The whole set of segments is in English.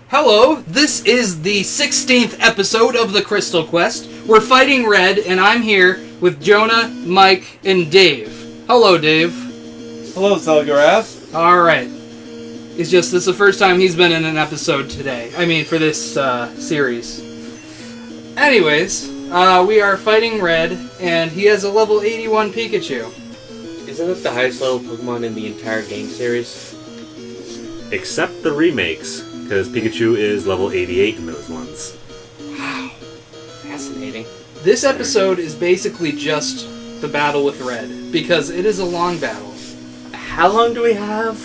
Hello, this is the 16th episode of the Crystal Quest. We're fighting Red, and I'm here with Jonah, Mike, and Dave. Hello, Dave. Hello, Zelgerath. Alright. It's just, this is the first time he's been in an episode today. I mean, for this series. Anyways, we are fighting Red, and he has a level 81 Pikachu. Isn't it the highest level Pokemon in the entire game series? Except the remakes, because Pikachu is level 88 in those ones. Wow. Fascinating. This episode is basically just the battle with Red, because it is a long battle. How long do we have?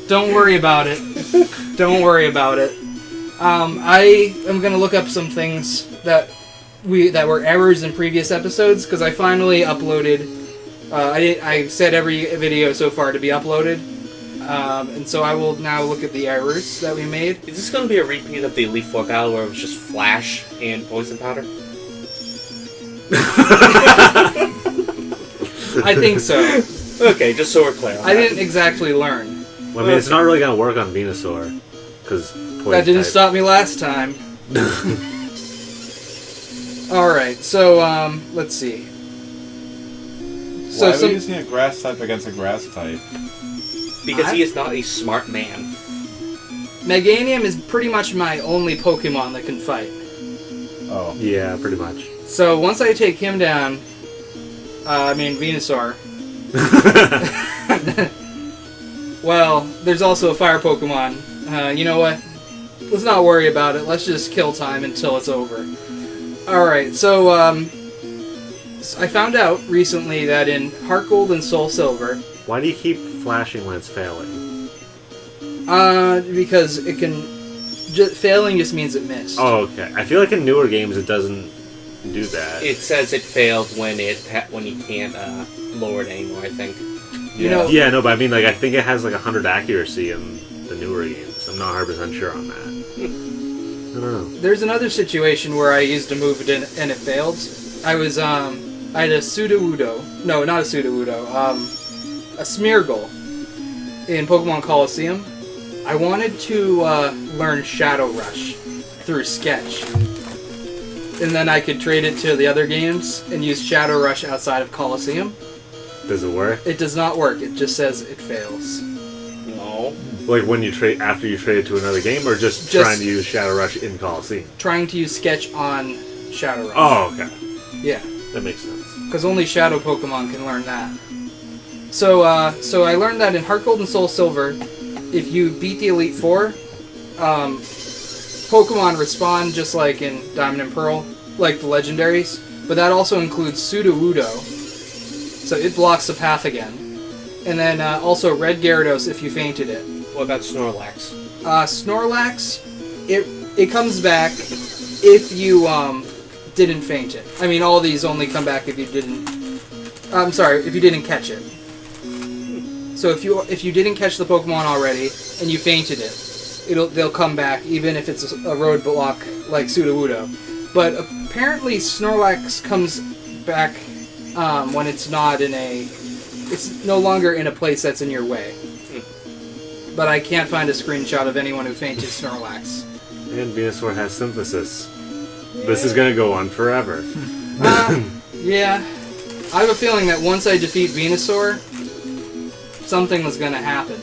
Don't worry about it. Don't worry about it. I am going to look up some things that were errors in previous episodes, because I finally uploaded... I set every video so far to be uploaded, and so I will now look at the errors that we made. Is this going to be a repeat of the Elite Four battle where it was just Flash and Poison Powder? I think so. Okay, just so we're clear on I didn't exactly learn. Well, I mean, it's not really going to work on Venusaur, because That didn't stop me last time. Alright, so, let's see. Why are we using a grass type against a grass type? Because he is not a smart man. Meganium is pretty much my only Pokemon that can fight. Oh. Yeah, pretty much. So once I take him down, Venusaur. Well, there's also a fire Pokemon. You know what? Let's not worry about it. Let's just kill time until it's over. Alright, so, I found out recently that in Heart Gold and Soul Silver... Why do you keep flashing when it's failing? Because it can... failing just means it missed. Oh, okay. I feel like in newer games it doesn't do that. It says it failed when you can't lower it anymore, I think. Yeah, no, but I mean, like, I think it has like 100 accuracy in the newer games. I'm not 100% sure on that. I don't know. There's another situation where I used a move and it failed. I had a Sudowoodo. No, not a Sudowoodo. A Smeargle in Pokemon Colosseum. I wanted to learn Shadow Rush through Sketch. And then I could trade it to the other games and use Shadow Rush outside of Colosseum. Does it work? It does not work. It just says it fails. No. Like when you after you trade it to another game, or just trying to use Shadow Rush in Colosseum? Trying to use Sketch on Shadow Rush. Oh, okay. Yeah. That makes sense. Because only Shadow Pokemon can learn that. So I learned that in Heart Gold and Soul Silver, if you beat the Elite Four, Pokemon respawn just like in Diamond and Pearl, like the legendaries, but that also includes Sudowoodo, so it blocks the path again. And then also Red Gyarados if you fainted it. What about Snorlax? Snorlax, it comes back if you didn't faint it. I mean, all these only come back if you didn't... if you didn't catch it. So if you didn't catch the Pokemon already and you fainted it, they'll come back even if it's a roadblock like Sudowoodo. But apparently Snorlax comes back when it's not it's no longer in a place that's in your way. But I can't find a screenshot of anyone who fainted Snorlax. And Venusaur has Synthesis. This is gonna go on forever. Yeah. I have a feeling that once I defeat Venusaur, something was gonna happen.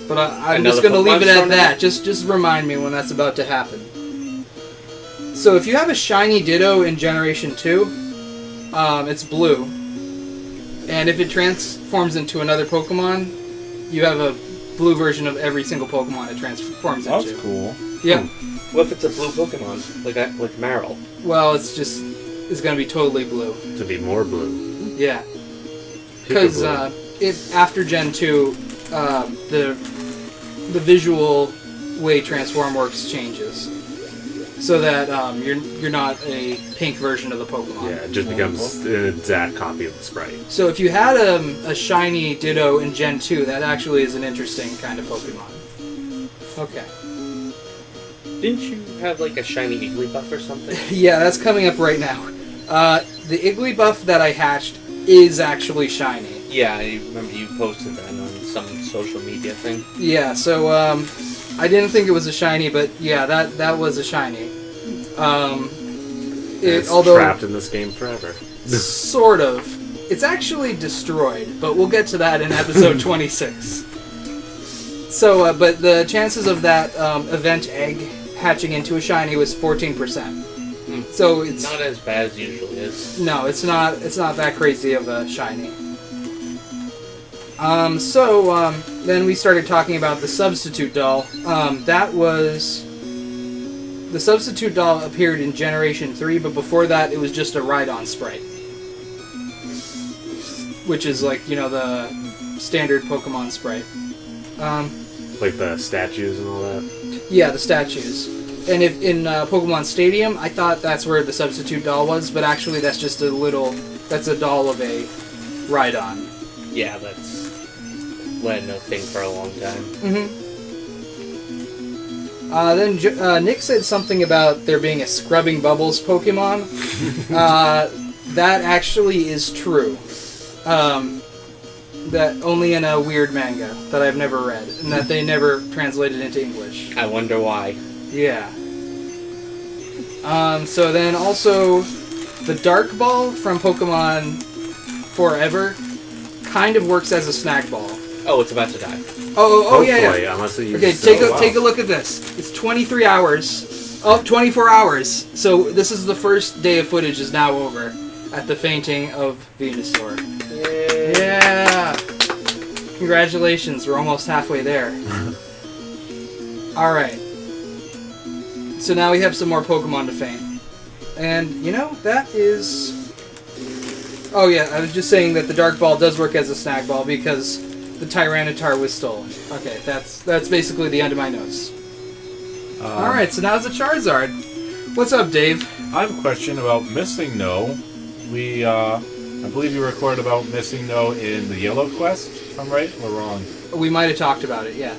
But I'm just gonna leave it at that. Just remind me when that's about to happen. So if you have a shiny Ditto in Generation 2, it's blue. And if it transforms into another Pokemon, you have a blue version of every single Pokemon it transforms into. That's cool. Yeah. What if it's a blue Pokemon, like Marill? Well, it's going to be totally blue. To be more blue. Yeah. Because after Gen 2, the visual way Transform works changes. So that you're not a pink version of the Pokemon. Yeah, it just becomes an exact copy of the sprite. So if you had a shiny Ditto in Gen 2, that actually is an interesting kind of Pokemon. Okay. Didn't you have like a shiny Igglybuff or something? Yeah, that's coming up right now. The Igglybuff that I hatched is actually shiny. Yeah, I remember you posted that on some social media thing. Yeah, so I didn't think it was a shiny, but yeah, that was a shiny. It's although trapped in this game forever. sort of, it's actually destroyed, but we'll get to that in episode 26. So, but the chances of that event egg hatching into a shiny was 14%. So it's not as bad as it usually is. No, it's not. It's not that crazy of a shiny. Then we started talking about the substitute doll. The substitute doll appeared in Generation 3, but before that it was just a ride-on sprite. Which is like, the standard Pokemon sprite. Like the statues and all that? Yeah, the statues. And if in Pokemon Stadium, I thought that's where the substitute doll was, but actually that's just that's a doll of a ride-on. Yeah, that's been a thing for a long time. Then Nick said something about there being a Scrubbing Bubbles Pokemon. That actually is true. That only in a weird manga that I've never read, and that they never translated into English. I wonder why. Yeah. So then also, the Dark Ball from Pokemon Forever kind of works as a snag ball. Oh, it's about to die. Oh yeah. Unless it Okay, uses take a look at this. It's 23 hours. Oh, 24 hours. So this is the first day of footage is now over at the fainting of Venusaur. Yay. Yeah. Congratulations, we're almost halfway there. Alright. So now we have some more Pokemon to faint. And, that is... Oh yeah, I was just saying that the Dark Ball does work as a snag ball because the Tyranitar was stolen. Okay, that's basically the end of my notes. Alright, so now it's a Charizard. What's up, Dave? I have a question about Missing No. I believe you recorded about Missing No in the Yellow Quest, if I'm right or wrong. We might have talked about it, yeah.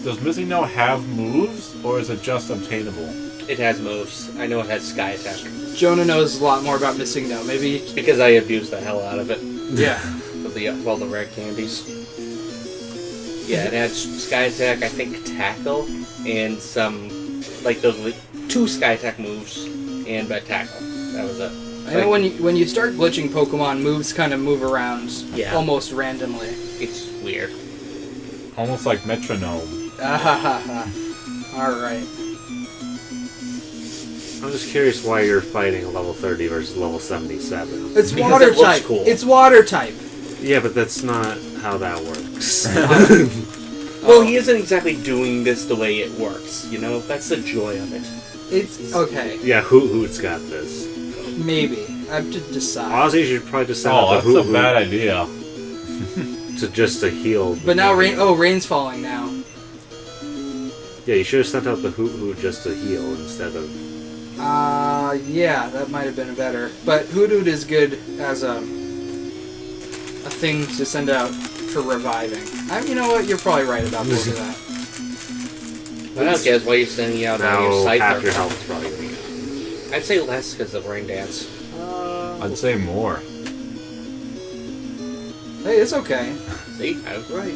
Does Missing No have moves, or is it just obtainable? It has moves. I know it has Sky Attack. Jonah knows a lot more about Missing No. Maybe... Because I abused the hell out of it. Yeah. With all the rare candies. Yeah, it has Sky Attack, I think Tackle, and some... Like those 2 Sky Attack moves, and Tackle. That was it. I know when you start glitching Pokemon, moves kind of move around almost randomly. It's weird. Almost like Metronome. Alright. I'm just curious why you're fighting a level 30 versus level 77. It's Because water it looks type. cool. It's water type. Yeah, but that's not how that works. Well, he isn't exactly doing this the way it works, That's the joy of it. It's okay. Yeah, Hoot's got this. Maybe. I have to decide. Honestly, you should probably just send out that's the a bad idea. to heal. But now rain's falling now. Yeah, you should have sent out the Hoot just to heal instead of... Yeah, that might have been better. But Hoot is good as a thing to send out for reviving. You know what? You're probably right about both of that. I don't guess why you're sending out Now your Scyther. half your health is probably going to be gone. I'd say less because of Rain Dance. I'd say more. Hey, it's okay. See? I was right.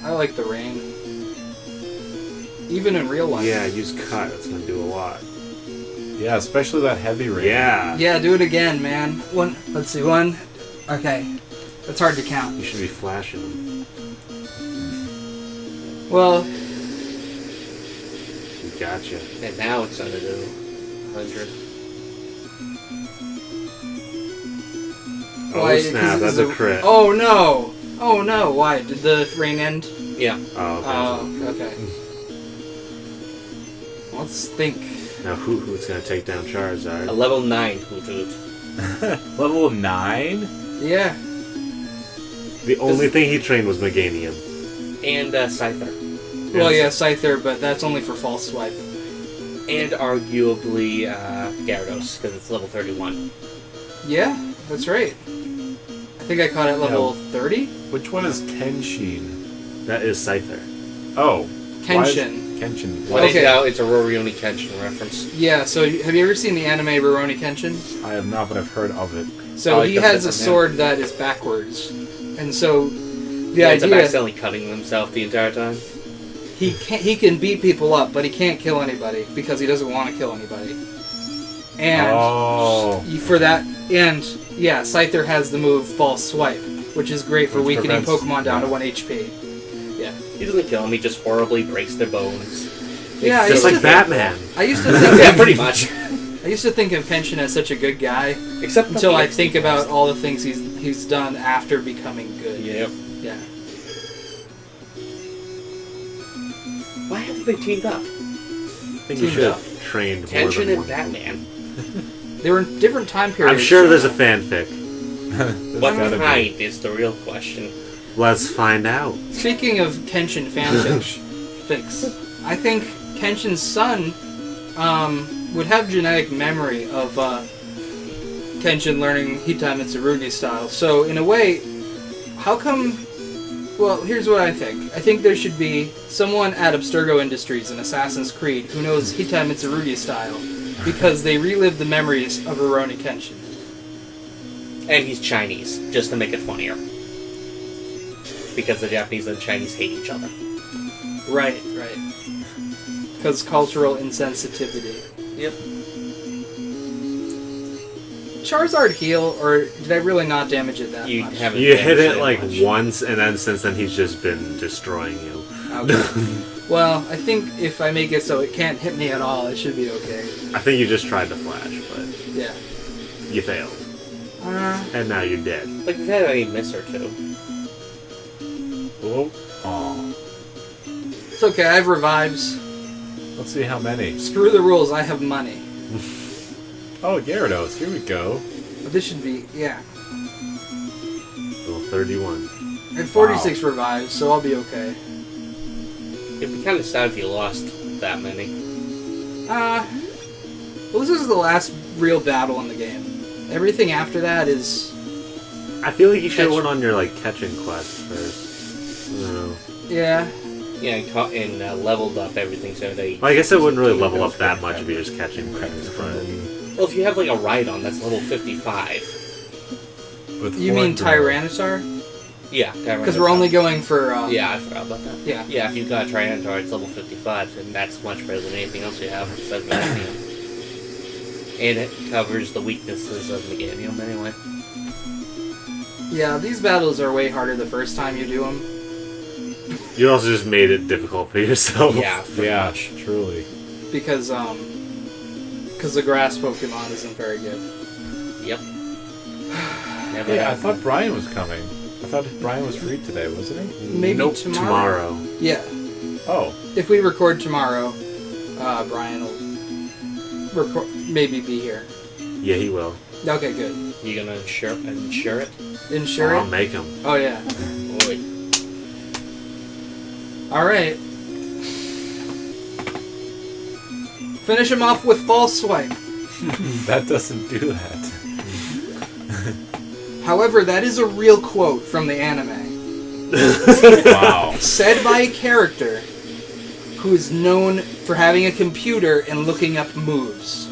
I like the rain. Even in real life. Yeah, use Cut. It's going to do a lot. Yeah, especially that heavy rain. Yeah. Yeah, do it again, man. Let's see, one. Okay. That's hard to count. You should be flashing them. Well... Gotcha. And now it's under 100. Oh snap, that's a crit. Oh no! Oh no, why? Did the rain end? Yeah. Oh, okay. Let's think. Now Hoot's going to take down Charizard. A level 9 Hoot. Level 9? Yeah. The only thing he trained was Meganium. And Scyther. Well, yeah, Scyther, but that's only for False Swipe. And arguably Gyarados, because it's level 31. Yeah, that's right. I think I caught it level 30? Which one is Kenshin? That is Scyther. Oh. Kenshin. Kenshin. Okay. Now it's a Rorioni Kenshin reference. Yeah, so have you ever seen the anime Rurouni Kenshin? I have not, but I've heard of it. So like he the has a Peppermint. sword that is backwards. And so The ends up idea accidentally cutting himself the entire time. he can beat people up, but he can't kill anybody because he doesn't want to kill anybody. And for that, and yeah, Scyther has the move False Swipe, which is great for Which weakening prevents- Pokemon down to 1 HP. Yeah. He doesn't kill him, he just horribly breaks their bones. Yeah, I Just used like to Batman. I used to think Yeah, pretty much. I used to think of Kenshin as such a good guy Except until I the think XP about quest. all the things he's done after becoming good. Yep. Yeah. Why haven't they teamed up? I think you Teamed should up. have trained more Kenshin than and one. Batman. They were in different time periods. I'm sure there's a fanfic. What gotta be. kind is the real question? Let's find out. Speaking of Kenshin fanfics, I think Kenshin's son would have genetic memory of Kenshin learning Hitai Mitsurugi style. So in a way, how come... Well, here's what I think. I think there should be someone at Abstergo Industries in Assassin's Creed who knows Hitai Mitsurugi style because they relive the memories of Rurouni Kenshin. And he's Chinese, just to make it funnier. Because the Japanese and Chinese hate each other. Right. Because cultural insensitivity. Yep. Charizard heal, or did I really not damage it that You much? haven't You hit damaged it like much. once, and then since then he's just been destroying you. Okay. Well, I think if I make it so it can't hit me at all, it should be okay. I think you just tried to flash, but Yeah. you failed. And now you're dead. Like, we've had a miss or two. Oh. Aw. It's okay, I have revives. Let's see how many. Screw the rules, I have money. Oh, Gyarados. Here we go. But this should be, yeah. Level 31. I have 46 revives, so I'll be okay. It'd be kind of sad if you lost that many. Well, this is the last real battle in the game. Everything after that is... I feel like you should have Catch- went on your like catching quest first. I don't know. Yeah. Yeah, and leveled up everything so they... Well, I guess it wouldn't really level up that much if you're just catching things. But Well, if you have like a Rhydon, that's level 55. With You mean Horn Grill. Tyranitar? Yeah, Because we're only going for... Yeah, I forgot about that. Yeah. Yeah, if you've got a Tyranitar, it's level 55, and that's much better than anything else you have besides Meganium. And it covers the weaknesses of Meganium anyway. Yeah, these battles are way harder the first time you do them. you also just made it difficult for yourself. Yeah, pretty Yeah, much. truly. Because the grass Pokemon isn't very good. Yep. Never Yeah, I have. thought Brian was coming. I thought Brian was free today, wasn't he? Maybe Nope, tomorrow. Yeah. Oh. If we record tomorrow, Brian will maybe be here. Yeah, he will. Okay, good. You gonna insure it? Insure I'll it? make him. Oh, yeah. Oi. Alright. Finish him off with False Swipe. That doesn't do that. However, that is a real quote from the anime. Wow. Said by a character who is known for having a computer and looking up moves.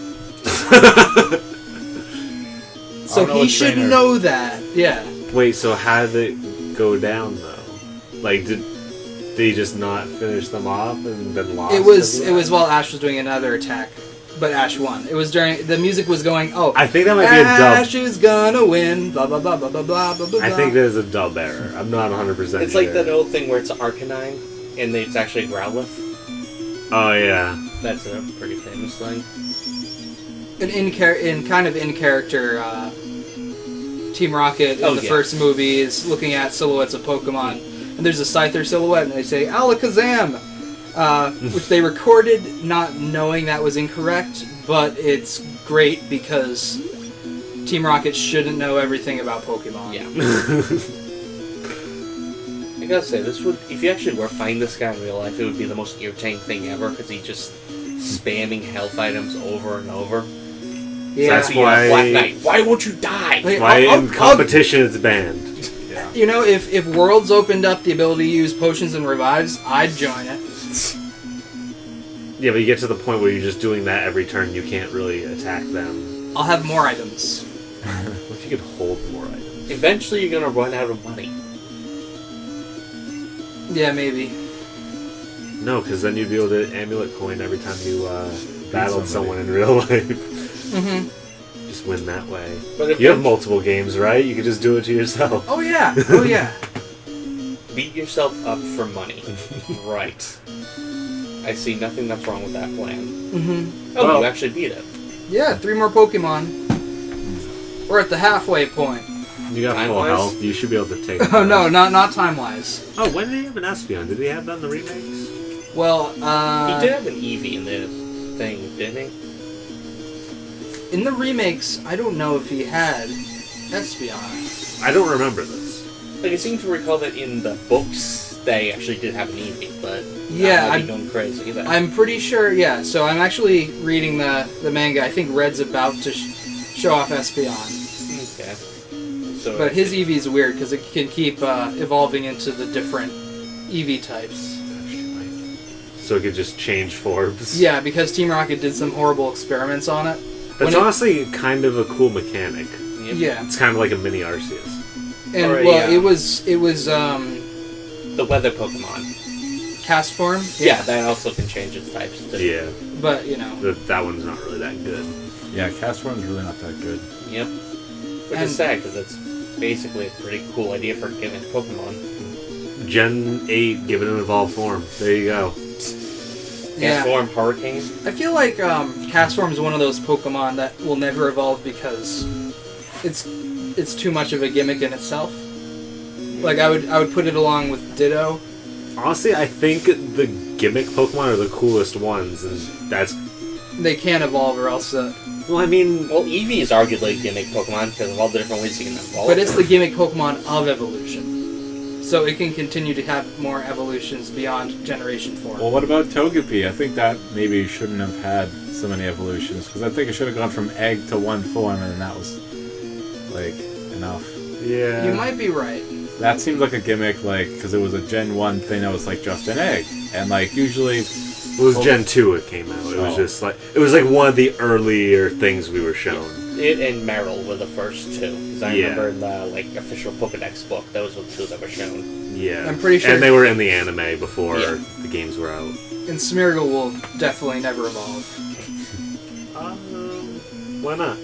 So I'll know he a should trainer. know that. Yeah. Wait, so how did it go down though? Like, did they just not finish them off and then lost? It was because of that? while Ash was doing another attack, but Ash won. It was during the music was going. Oh, I think that might be a dub. Ash is gonna win. Blah blah blah blah blah blah blah blah. I think there's a dub error. I'm not 100% It's sure. like that old thing where it's Arcanine, and it's actually Growlithe. Oh, yeah. That's a pretty famous thing. an in character Team Rocket in the first movie is looking at silhouettes of Pokemon, and there's a Scyther silhouette, and they say Alakazam, which they recorded not knowing that was incorrect, but it's great because Team Rocket shouldn't know everything about Pokemon. Yeah. I gotta say, this would, if you actually were fighting this guy in real life, it would be the most irritating thing ever, because he's just spamming health items over and over. Yeah. That's So, why- Black Knight, why won't you die? Like, Why I'll- in competition it's banned. Yeah. You know, if Worlds opened up the ability to use potions and revives, I'd join it. Yeah, but you get to the point where you're just doing that every turn, you can't really attack them. I'll have more items. What if you could hold more items? Eventually you're gonna run out of money. Yeah, maybe. No, because then you'd be able to amulet coin every time you battled somebody. someone in real life. Mm-hmm. Just win that way. But if You have multiple games, right? You could just do it to yourself. Oh yeah. Oh yeah. beat yourself up for money. Right. I see nothing that's wrong with that plan. Mm-hmm. Oh, Well- you actually beat it. Yeah, 3 more Pokemon. We're at the halfway point. You got full Time-wise? health. You should be able to take Oh that. no, not time-wise. Oh, when did he have an Espeon? Did he have that in the remakes? Well, He did have an Eevee in the thing, didn't he? in the remakes, I don't know if he had Espeon. I don't remember this. Like, I seem to recall that in the books, they actually did have an Eevee, but Yeah, I might I'm- be going crazy. Then. I'm pretty sure, yeah. So I'm actually reading the manga. I think Red's about to show off Espeon. Okay. So, But his Eevee is weird because it can keep evolving into the different Eevee types. So it could just change forms. Yeah, because Team Rocket did some horrible experiments on it. That's When it- honestly kind of a cool mechanic. Yep. Yeah, It's kind of like a mini Arceus. and Or a, well, uh, it was The weather Pokemon. cast form. Yeah, that also can change its types. Too. Yeah, But you know, that one's not really that good. Yeah, Cast Form's really not that good. Yep. Which And- is sad because it's basically a pretty cool idea for giving Pokemon. Gen 8, give it an evolved form. There you go. yeah. Transform Hurricane. I feel like cast form is one of those Pokemon that will never evolve because it's too much of a gimmick in itself. Like I would put it along with Ditto. Honestly, I think the gimmick Pokemon are the coolest ones, and that's... They can't evolve or else. Well, I mean... Well, Eevee is arguably a gimmick Pokemon because of all the different ways you can evolve. But it's the gimmick Pokemon of evolution. So it can continue to have more evolutions beyond Generation 4. Well, what about Togepi? I think that maybe shouldn't have had so many evolutions, because I think it should have gone from egg to one form, and then that was, like, enough. Yeah. You might be right. That seems like a gimmick, like, because it was a Gen 1 thing that was, like, just an egg. And, like, usually... It was Gen 2 it came out. It was Oh. just like... It was like one of the earlier things we were shown. It and Meryl were the first two. Because I Yeah. remember in the official Pokédex book, those were the two that were shown. Yeah. I'm pretty sure- And they were in the anime before Yeah. the games were out. And Smeargle will definitely never evolve. Why not?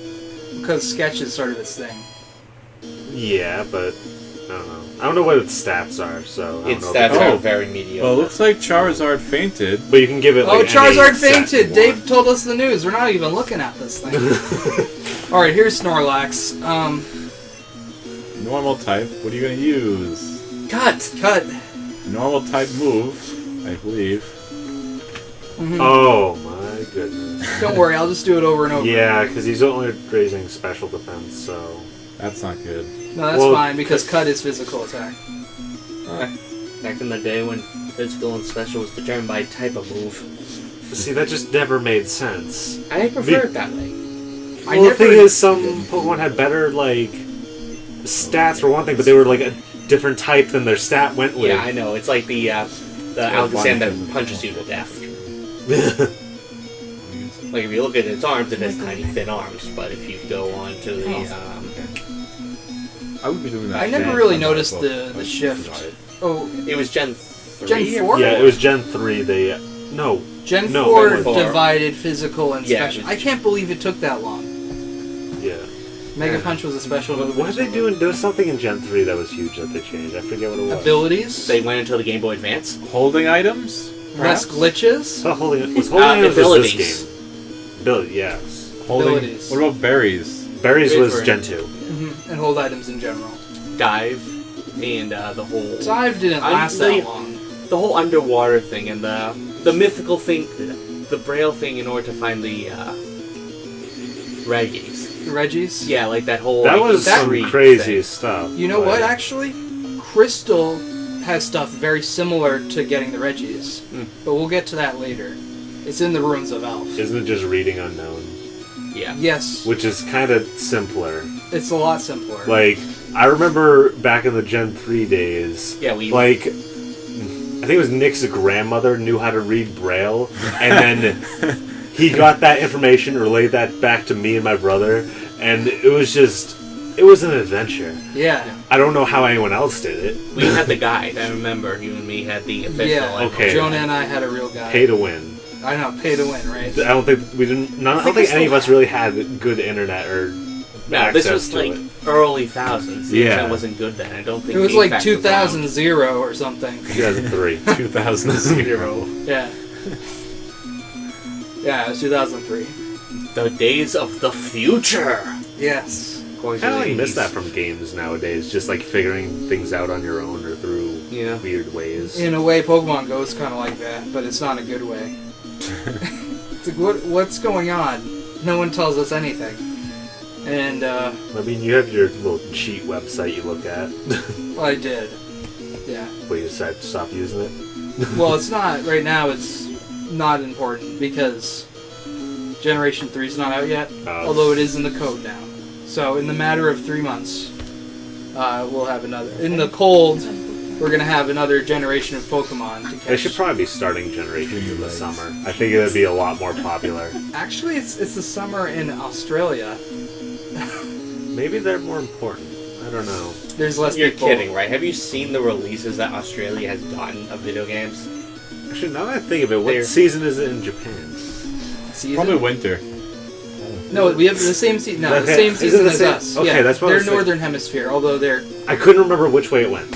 Because Sketch is sort of its thing. Yeah, but... I don't know. I don't know what its stats are, so... I don't Its know if stats it's- are Oh. very mediocre. Well, it looks like Charizard fainted. But you can give it, like, Oh, any Charizard stat fainted! you Dave want. told us the news. We're not even looking at this thing. Alright, here's Snorlax. Normal type. What are you going to use? Cut! Normal type move, I believe. Mhm. Oh, my goodness. Don't worry, I'll just do it over and over. Yeah, because he's only raising special defense, so... That's not good. No, that's Well, fine, because cut is physical attack. Back in the day when physical and special was determined by type of move. See, that just never made sense. I prefer it that way. Well, the thing is, some Pokemon had better, like, stats for one thing, but they were, like, a different type than their stat went with. Yeah, I know. It's like the Alakazam that punches you to death. Like, if you look at its arms, it has tiny, thin arms. But if you go on to the... I would be doing that. I never again. really I'm noticed not the like, shift. desired. Oh, it was Gen 3? Gen 4? Yeah, it was Gen 3, they... No. Gen No, 4 Gen 4. divided physical and Yeah, special. it was- I can't believe it took that long. Yeah. Mega Yeah. Punch was a special move. What did they do? There was something in Gen 3 that was huge that they changed. I forget what it was. Abilities? They went into the Game Boy Advance. Holding items? Less perhaps? glitches? Was holding was holding it was abilities. this game. Ability, yes. Holding. Abilities. What about berries? Berries was Berries. Gen 2. And hold items in general. Dive. And the whole... Dive didn't last that long. The whole underwater thing and the mythical thing... The Braille thing in order to find the... Reggies. Reggies? Yeah, like that whole... That like, was some street crazy thing. stuff. You know what, but- actually? Crystal has stuff very similar to getting the Reggies. But we'll get to that later. It's in the Ruins of Elf. Isn't it just reading unknown? Yeah. Yes, Which is kind of simpler. it's a lot simpler. Like, I remember back in the Gen 3 days, Yeah, we... like, I think it was Nick's grandmother knew how to read Braille, and then he got that information, relayed that back to me and my brother, and it was just, it was an adventure. Yeah. I don't know how anyone else did it. We had the guide. I remember you and me had the official. Yeah, Okay. Jonah and I had a real guy. Pay to win. I know, pay to win, right? I don't think we didn't. I don't think any of us really had good internet or No, access this was to like it. early thousands. The Yeah. internet wasn't good then. I don't think It was Game like Fact was 2000 or something. 2003. 2000. Yeah. Yeah, it was 2003. around. The days of the future. Yes. Going I to don't the miss east. that from games nowadays. Just like figuring things out on your own or through Yeah. weird ways. In a way, Pokemon Go is kind of like that, but it's not a good way. It's like, what's going on? No one tells us anything. And, I mean, you have your little cheat website you look at. well, I did. Yeah. But you decided to stop using it. Well, it's not, right now it's not important because Generation 3 is not out yet, although it is in the code now. So in the matter of 3 months, we'll have another. In the cold, we're going to have another generation of Pokemon to catch. They should probably be starting generations in the summer. I think it would be a lot more popular. Actually, it's the summer in Australia. Maybe they're more important. I don't know. There's less You're people. kidding, right? Have you seen the releases that Australia has gotten of video games? Actually, now that I think of it, what They're- season is it in Japan? Season? Probably winter. No, we have the same season. No, the Okay. same Is it season the as same- us. okay, Yeah, that's what I they're was thinking. northern hemisphere, although they're I couldn't remember which way it went.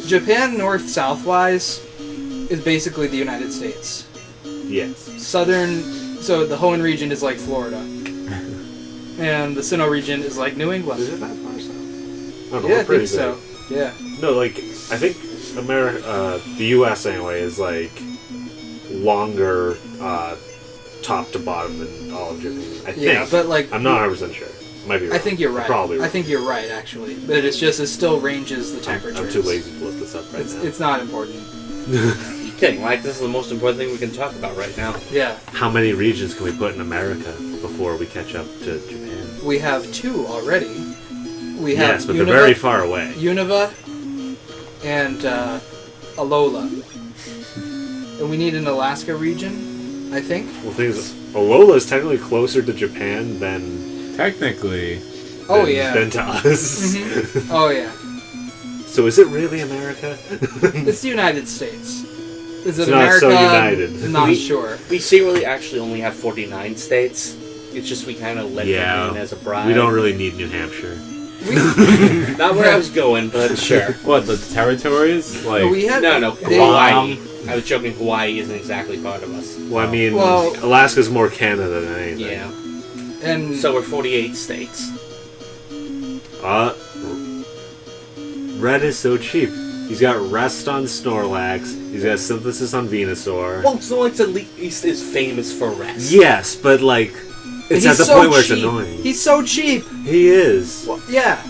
Japan north-south wise is basically the United States. Yes. Southern, so the Hoenn region is like Florida, and the Sinnoh region is like New Is England. it that far south? I don't know, Yeah, we're I pretty think so. big. Yeah. No, like, I think the U.S. anyway is like longer top to bottom than all of Japan. I think. Yeah, but like I'm not 100% sure. Might be wrong. I think you're right. Probably wrong. I think you're right, actually. But it's just it still ranges the temperature. I'm too lazy to look this up right now. It's not important. You're kidding, like this is the most important thing we can talk about right now. Yeah, How many regions can we put in America before we catch up to Japan? we have 2 already. We have Yes, but they're very far away. Unova and Alola. And we need an Alaska region, I think. Well, the thing is, Alola is technically closer to Japan than Technically, Oh, than, yeah. than to us. Mhm. Oh, yeah. So is it really America? It's the United States. Is it It's not America? so united. Not We- sure. We secretly actually only have 49 states. It's just we kind of let them in as a bribe. We don't really need New Hampshire. We, Not where I was going, but sure. what, the territories? Like, we had No, they- Hawaii. I was joking. Hawaii isn't exactly part of us. Well, I mean, Well- Alaska's more Canada than anything. Yeah. and So we're 48 states. Red is so cheap. He's got Rest on Snorlax. He's got Synthesis on Venusaur. Well, Snorlax at least is famous for rest. Yes, but like, it's he's at the so point where it's cheap. annoying. He's so cheap. He is. Well, yeah,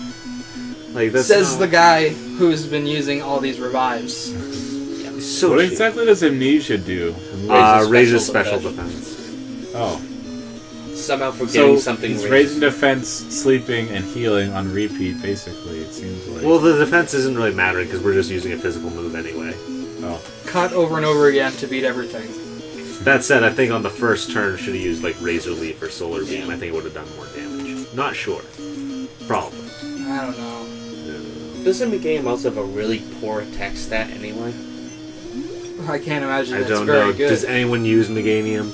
Like that's says not- the guy who's been using all these revives. He's so what cheap. exactly does Amnesia do? Raises special special defense. Oh. Somehow forgetting So something. he's raised. raising defense, sleeping, and healing on repeat, basically, it seems like. Well, the defense isn't really mattering because we're just using a physical move anyway. oh. Cut over and over again to beat everything. That said, I think on the first turn should have used like Razor Leaf or Solar Beam. Yeah. I think it would have done more damage. Not sure. Probably. I don't know. Doesn't the game also have a really poor attack stat anyway? I can't imagine I that's don't very know. good. Does anyone use Meganium?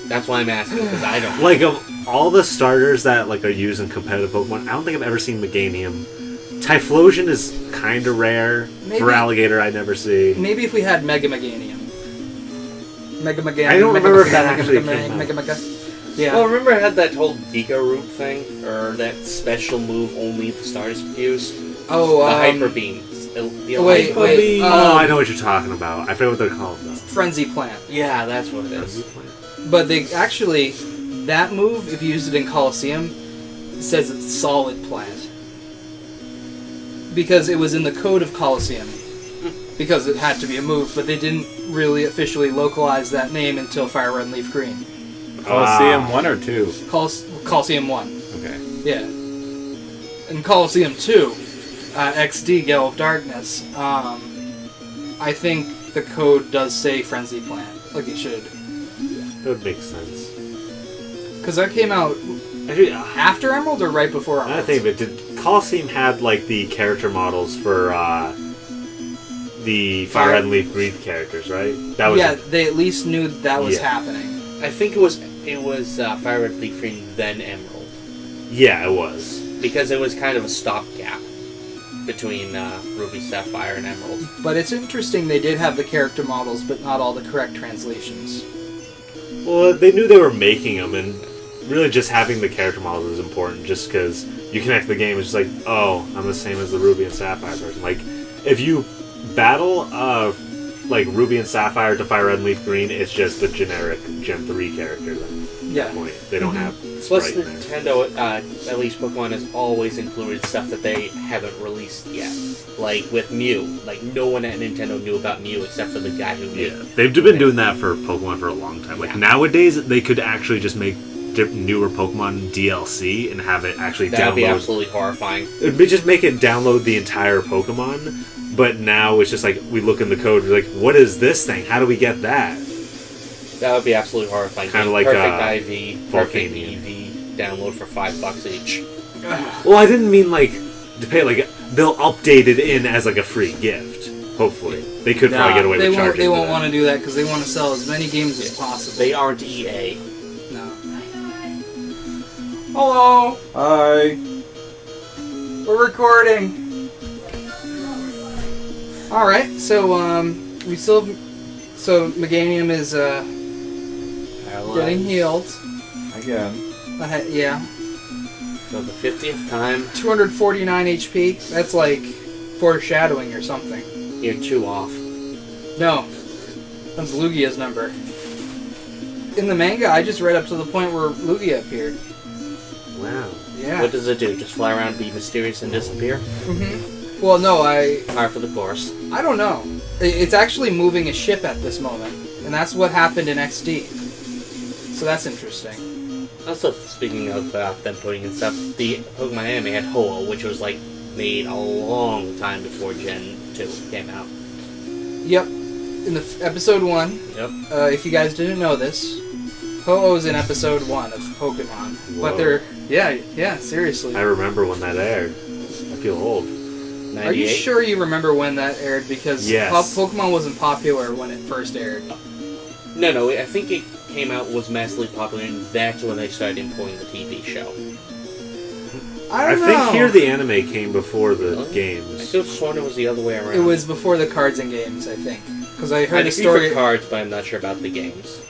That's why I'm asking, because I don't. Like of all the starters that like are used in competitive Pokemon, I don't think I've ever seen Meganium. Typhlosion is kind of rare. Maybe- For Alligator, I never see. Maybe if we had Mega Meganium. Mega Meganium. I don't Mega remember if Mega that Mega actually Mega came out. Mega Mega. Yeah. Well, remember I had that whole Giga Root thing? Or that special move only the stars use? Oh, The Hyper Beam. wait, Hyper wait. Beam. Oh, I know what you're talking about. I forget what they're called though. Frenzy Plant. Yeah, that's what it is. But they actually, that move, if you use it in Coliseum, says it's Solid Plant. Because it was in the code of Coliseum. Because it had to be a move, but they didn't really officially localize that name until Fire Red and Leaf Green. Coliseum 1 or 2? Coliseum 1. Okay. Yeah. In Coliseum 2, XD, Gale of Darkness, I think the code does say Frenzy Plant, like it should. That would make sense. Because that came out Actually, after Emerald or right before Emerald? I think if it did. Coliseum had like the character models for the Fire Red and Leaf Green characters, right? That was they at least knew that was happening. I think it was Fire Red, Leaf Green, then Emerald. Yeah, it was. Because it was kind of a stopgap between Ruby, Sapphire, and Emerald. But it's interesting they did have the character models, but not all the correct translations. Well, they knew they were making them, and really just having the character models is important, just because you connect the game, it's just like, oh, I'm the same as the Ruby and Sapphire person. Like, if you battle like Ruby and Sapphire to Fire Red and Leaf Green, it's just the generic Gen 3 character then. Yeah. They don't have Plus, sprite in there. Nintendo, at least Pokemon, has always included stuff that they haven't released yet. Like with Mew. Like, no one at Nintendo knew about Mew except for the guy who made Yeah, they've been doing that for Pokemon for a long time. Like, nowadays, they could actually just make newer Pokemon DLC and have it actually That would be download. absolutely horrifying. It'd be just make it download the entire Pokemon, but now it's just like, we look in the code, we're like, what is this thing? How do we get that? That would be absolutely horrifying. Kinda like, Perfect IV, Perfect Volcanion. EV, download for $5 each. Well, I didn't mean like to pay. Like, they'll update it in as like a free gift. Hopefully, they could probably get away with charging. They won't want to do that because they want to sell as many games as possible. They aren't EA. No. Hello. Hi. We're recording. All right. So we still. So Meganium is getting healed. Again. Yeah. For the 50th time, 249 HP. That's like foreshadowing or something. you're 2 off. No. That's Lugia's number. In the manga, I just read up to the point where Lugia appeared. Wow. Yeah. What does it do? Just fly around, be mysterious, and disappear? Mm-hmm. Well, no, Par for the course. I don't know. It's actually moving a ship at this moment, and that's what happened in XD. So that's interesting. Also, speaking of them putting in stuff, the Pokemon anime had Ho-Oh, which was like made a long time before Gen 2 came out. Yep. In the episode 1, Yep. if you guys didn't know this, Ho-Oh's in episode 1 of Pokemon. Whoa. But they're... Yeah, seriously. I remember when that aired. I feel old. 98? Are you sure you remember when that aired? Because Yes. Pokemon wasn't popular when it first aired. No, I think it came out, was massively popular, and that's when they started importing the TV show. I I don't know. think here the anime came before the Really? I games. could have sworn it was the other way around. It was before the cards and games, I think. Because I I heard a agree story... for cards, but I'm not sure about the games.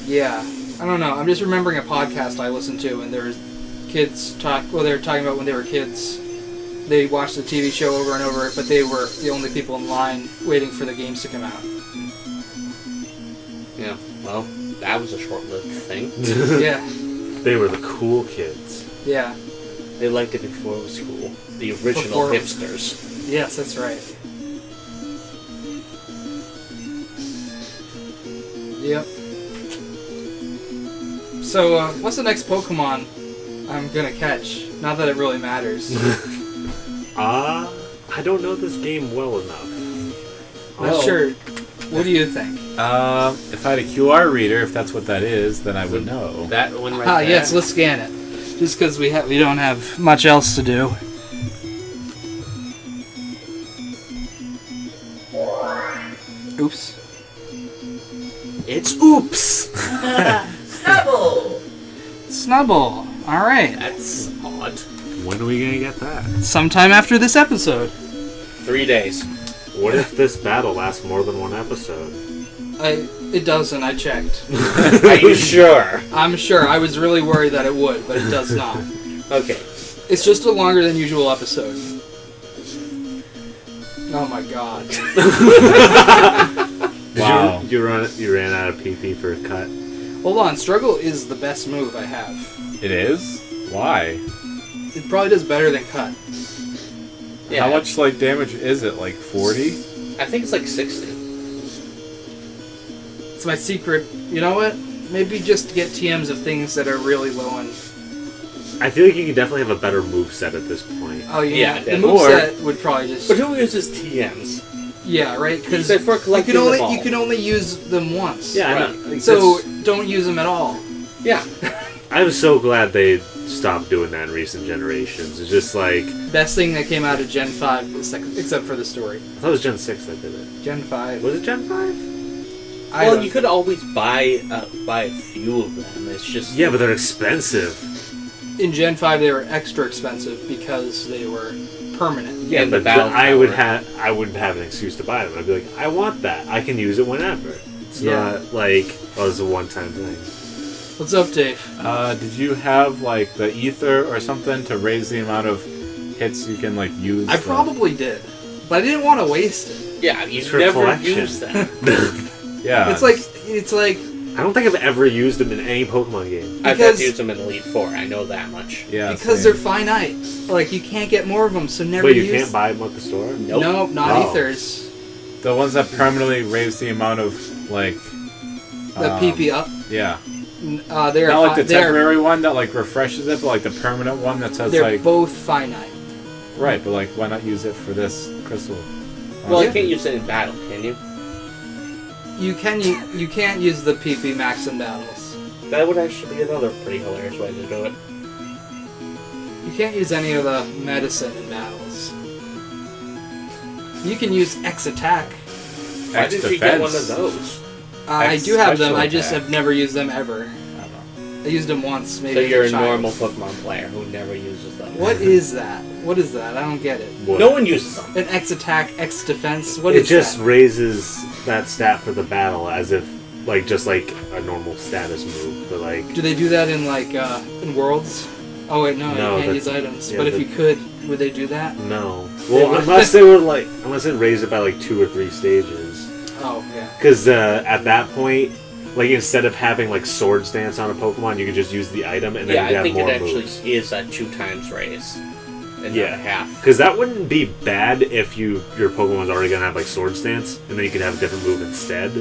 Yeah. I don't know. I'm just remembering a podcast I listened to, and there was kids they were talking about when they were kids. They watched the TV show over and over, but they were the only people in line waiting for the games to come out. Yeah, well, that was a short-lived thing. Yeah. They were the cool kids. Yeah. They liked it before it was cool. The original Before it was- hipsters. Yes, that's right. Yep. So, what's the next Pokemon I'm gonna catch? Not that it really matters. I don't know this game well enough. Not sure. What do you think? If I had a QR reader, if that's what that is, then I would know. That one right there. Yes, let's scan it. Just because we don't have much else to do. Oops. It's Oops! Snubble. All right. That's odd. When are we gonna get that? Sometime after this episode. 3 days. What if this battle lasts more than one episode? It doesn't. I checked. Are you sure? I'm sure. I was really worried that it would, but it does not. Okay. It's just a longer than usual episode. Oh my god. Wow. You ran out of PP for a cut. Hold on. Struggle is the best move I have. It is? Why? It probably does better than cut. Yeah. How much like damage is it? Like 40? I think it's like 60. It's my secret. You know what? Maybe just get TMs of things that are really low on. I feel like you can definitely have a better moveset at this point. Oh yeah, Yeah, the or- moveset would probably just. But who uses TMs? Yeah, right. Because Except for collecting them all. you can only use them once. Yeah, I Right. know. Like, So don't use them at all. Yeah. I'm so glad they stopped doing that in recent generations. It's just like Best thing that came out of Gen 5, except for the story. I thought it was Gen 6 that did it. Gen 5. Was it Gen 5? Well, you could always buy a few of them. It's just Yeah, but they're expensive. In Gen 5, they were extra expensive because they were permanent. yeah, but the battle I wouldn't tower. have an excuse to buy them. I'd be like, I want that. I can use it whenever. It's Yeah. not like, oh, it's a one-time thing. What's up, Dave? Did you have like the ether or something to raise the amount of hits you can like use? I probably did, but I didn't want to waste it. Yeah, you It's for never collection. use that. Yeah. It's like I don't think I've ever used them in any Pokemon game. I've had Because- to use them in Elite Four. I know that much. yeah. because same. they're finite. Like you can't get more of them, so never Wait, you use. can't buy them at the store? Nope. No, not Oh. ethers. the ones that permanently raise the amount of like. The PP up. Yeah. They're Not like the they're, temporary one that like refreshes it, but like the permanent one that says they're like both finite. right. But like, why not use it for this crystal? Well, Yeah. you can't use it in battle, can you? You can't use the PP max in battles. That would actually be another pretty hilarious way to do it. You can't use any of the medicine in battles. You can use X attack. Why X did you get one of defense. those? I X do have them. special I just attack. have never used them ever. I don't know. I used them once, maybe. So as you're a child. normal Pokemon player who never uses them. What is that? What is that? I don't get it. What? No one uses them. An X attack, X defense. What It is just that? raises that stat for the battle as if, like, just like a normal status move. But, like, Do they do that in like in Worlds? Oh wait, no, No, you can't that's- use items. yeah, but if that- you could, would they do that? no. Well, unless they were, like, unless it raised it by, like, 2 or 3 stages. Oh yeah. Because at that point, like, instead of having, like, Swords Dance on a Pokemon, you could just use the item and then Yeah, you'd I have think more it actually moves. is a 2 times raise. And Yeah. not a half. Because that wouldn't be bad if your Pokemon's already gonna have like Swords Dance, and then you could have a different move instead.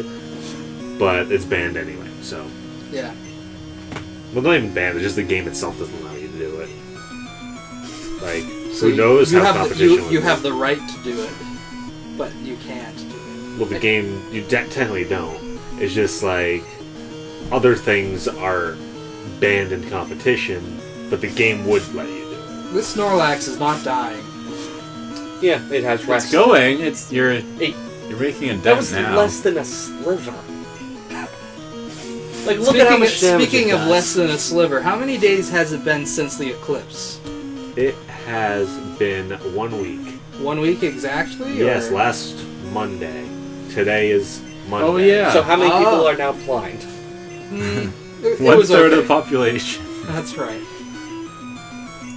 But it's banned anyway, so Yeah. well, not even banned. It's just the game itself doesn't allow you to do it. Like, So who knows you how have competition the, would you be. have the right to do it, but you can't do it. Well, the game you technically don't. It's just like other things are banned in competition, but the game would let you do it. This Snorlax is not dying. Yeah, it has rest. It's going. It's you're Hey, making a dent that was now. less than a sliver. Like, look at how much damage Speaking it of does. less than a sliver, how many days has it been since the eclipse? It has been 1 week. 1 week exactly? Yes, or- last Monday. Today is Monday. Oh, yeah. So how many people Oh. are now blind? It One was third of okay. the population. That's right.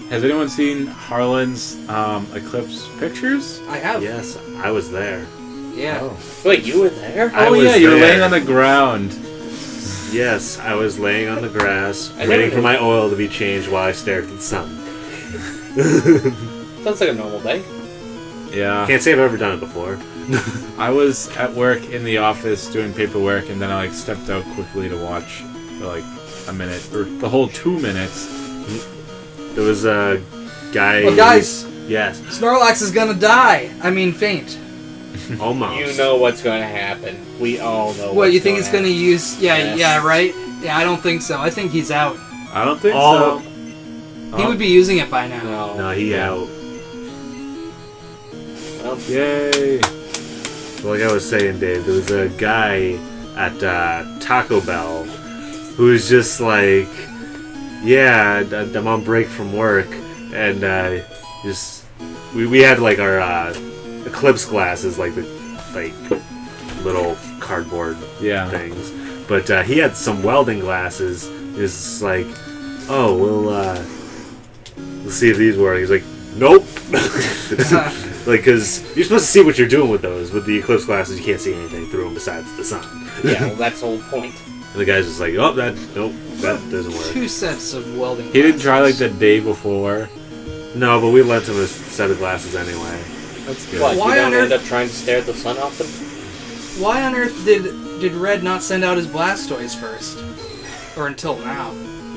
Has anyone seen Harlan's eclipse pictures? I have. Yes, I was there. Yeah. Oh, Wait, you were there? I oh was yeah, you were there. laying on the ground. Yes, I was laying on the grass, I waiting never for knew. my oil to be changed while I stared at the sun. Sounds like a normal day. Yeah. Can't say I've ever done it before. I was at work in the office doing paperwork, and then I like stepped out quickly to watch for like a minute or the whole 2 minutes. There was a guy. Well, guys, Yes, Snorlax is gonna die. I mean, faint. almost. You know what's going to happen. We all know. What, what's you think it's gonna happen. use? Yeah, Yes. yeah, right. Yeah, I don't think so. I think he's out. I don't think Oh. so. He would be using it by now. No. No, he out. Well, Yay! Like I was saying, Dave, there was a guy at Taco Bell who was just like, yeah, I'm on break from work, and just we had like our eclipse glasses, like the little cardboard Yeah. things, but he had some welding glasses. It's like, oh, we'll see if these work. He's like, nope. Like, because you're supposed to see what you're doing with those. With the eclipse glasses, you can't see anything through them besides the sun. yeah, well, that's the whole point. And the guy's just like, oh, nope, that doesn't work. 2 sets of welding. He didn't try like glasses. the day before. No, but we lent him a set of glasses anyway. That's good. What, Why you on don't end earth- up trying to stare at the sun off them? Why on earth did Red not send out his Blastoise first? Or until now?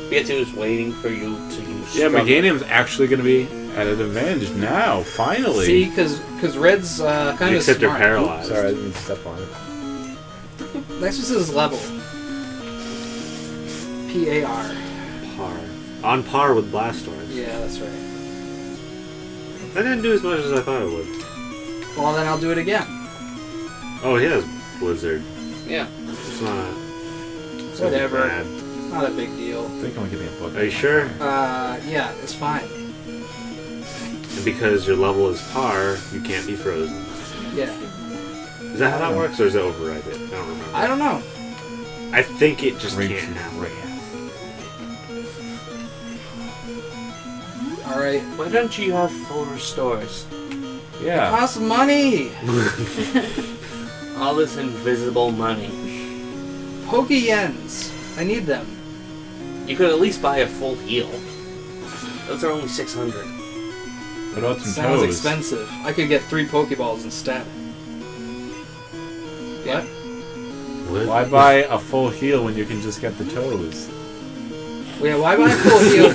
Because he was waiting for you to use Yeah, struggle. Meganium's actually going to be at an advantage now, finally. See, because Red's kind of Except they're smart. paralyzed. Sorry, I didn't step on it. That's just his level. PAR. par. On par with Blastoise. Yeah, that's right. That didn't do as much as I thought it would. Well, then I'll do it again. Oh, he has Blizzard. Yeah. It's not. It's not Whatever. bad. Not a big deal. I think I'm gonna give me a book. Are you sure? Yeah, it's fine. And because your level is par, you can't be frozen. Yeah. Is that how that works, or is it override it? I don't remember. I don't know. I think it just Rage can't happen. Alright. Why don't you have full restores? Yeah. Costs money! All this invisible money. Poke-yens. I need them. You could at least buy a full heal. Those are only 600. What about some Sounds toes? expensive. I could get 3 Pokeballs instead. What? What? Why buy a full heal when you can just get the toes? Yeah, why buy a full heal?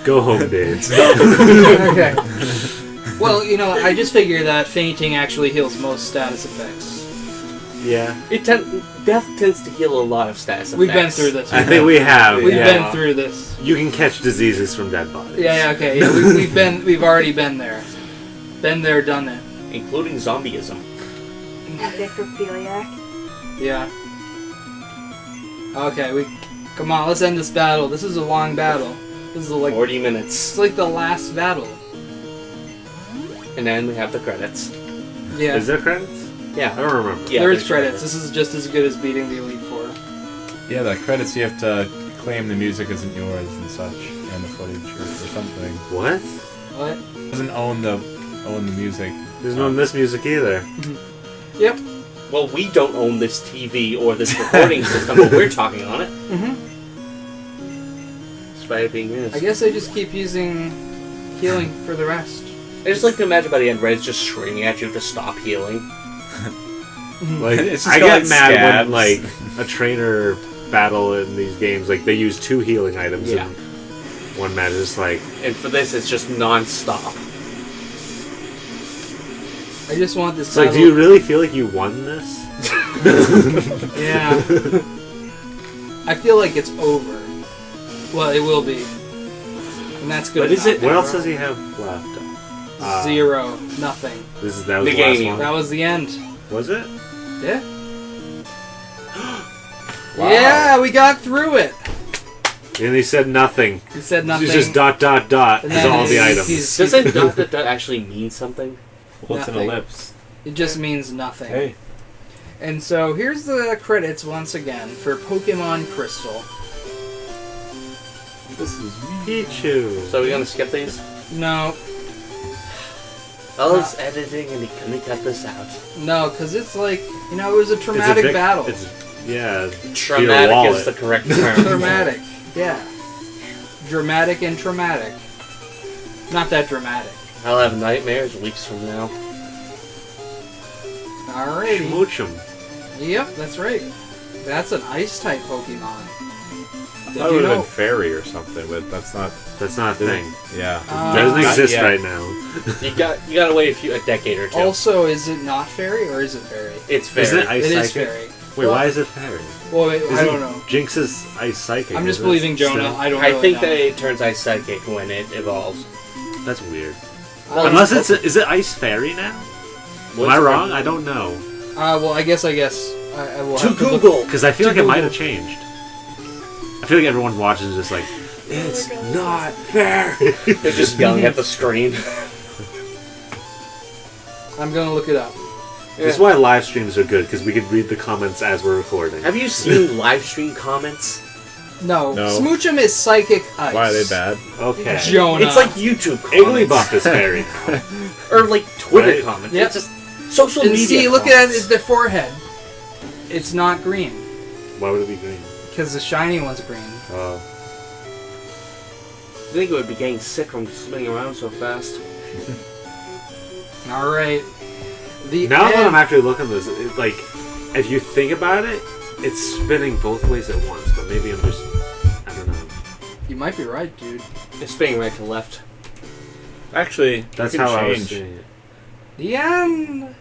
Go home, Dave. Okay. Well, you know, I just figure that fainting actually heals most status effects. Yeah. Death tends to heal a lot of status effects. We've been through this. I think we have. We've yeah. been through this. You can catch diseases from dead bodies. Yeah, okay. Yeah, we've already been there. Been there, done it. Including zombieism. Necrophiliac. Yeah. Okay, come on, let's end this battle. This is a long battle. This is like 40 minutes. it's like the last battle. And then we have the credits. Yeah. Is there credits? I Yeah. don't remember. Yeah, There's there's credits. credits. This is just as good as beating the Elite Four. Yeah, the credits you have to claim the music isn't yours and such, and the footage or something. What? What? Doesn't own the music. There's no this music either. Yep. Well, we don't own this TV or this recording system, but we're talking on it. Mhm. Despite it being used. I guess I just keep using healing for the rest. I just like to imagine by the end, Red's just screaming at you to stop healing. Like, It's just I got, get like, mad scabs. when like a trainer battle in these games, like they use 2 healing items Yeah. in one match. It's like, And for this, it's just non-stop. I just want this. it's like, do you really feel like you won this? Yeah. I feel like it's over. Well, it will be. And that's good. But is enough. it- What else does he have left? 0. Nothing. That was the Negating. last one. That was the end. Was it? Yeah. Wow. Yeah, we got through it. And he said nothing. He said nothing. It's just dot dot dot And is then all the he's- items. he's- Doesn't dot actually mean something? Well, it's an Nothing. ellipse. It just means nothing. Hey. And so here's the credits once again for Pokemon Crystal. This is me. Pichu. So we're gonna skip these? No, I was editing and he couldn't cut this out. no, because it's like, you know, it was a traumatic battle. Yeah. Traumatic wallet. is the correct term. Traumatic, yeah. Dramatic and traumatic. Not that dramatic. I'll have nightmares weeks from now. Alrighty. Schmoochum. Yep, that's right. That's an Ice-type Pokemon. Did I you would have know? been fairy or something, but that's not. That's not a thing. Yeah. Uh, It doesn't Not exist yet. right now. You gotta wait a decade or two. Also, is it not fairy or is it fairy? It's fair. Isn't it ice It is psychic? fairy. Wait, Well, why is it fairy? Well, I Isn't don't know. Jinx's ice psychic. I'm just isn't it? believing Jonah. Still? I don't I really think know. that it turns ice psychic when it evolves. That's weird. Well, Unless is it ice fairy now? Am I wrong? I don't know. well, I guess. I will To have to look- Google! Because I feel To like it might Google. have changed. I feel like everyone watches just like, it's not fair. They're just yelling at the screen. I'm gonna look it up. This is why live streams are good, because we can read the comments as we're recording. Have you seen live stream comments? No, No. Smoochum is psychic ice. Why are they bad? Okay. Jonah. It's like YouTube comments. Igglybuff is fairy now. Or like Twitter Right? comments. Yep. It's just social And media see, look comments. at the forehead. It's not green Why would it be green? because the shiny one's green. Oh. I think it would be getting sick from spinning around so fast. All right. The Now that end- I'm actually looking at this, like, if you think about it, it's spinning both ways at once, but maybe I'm just, I don't know. You might be right, dude. It's spinning right to left. Actually, That's you can how I was change. seeing it. The end.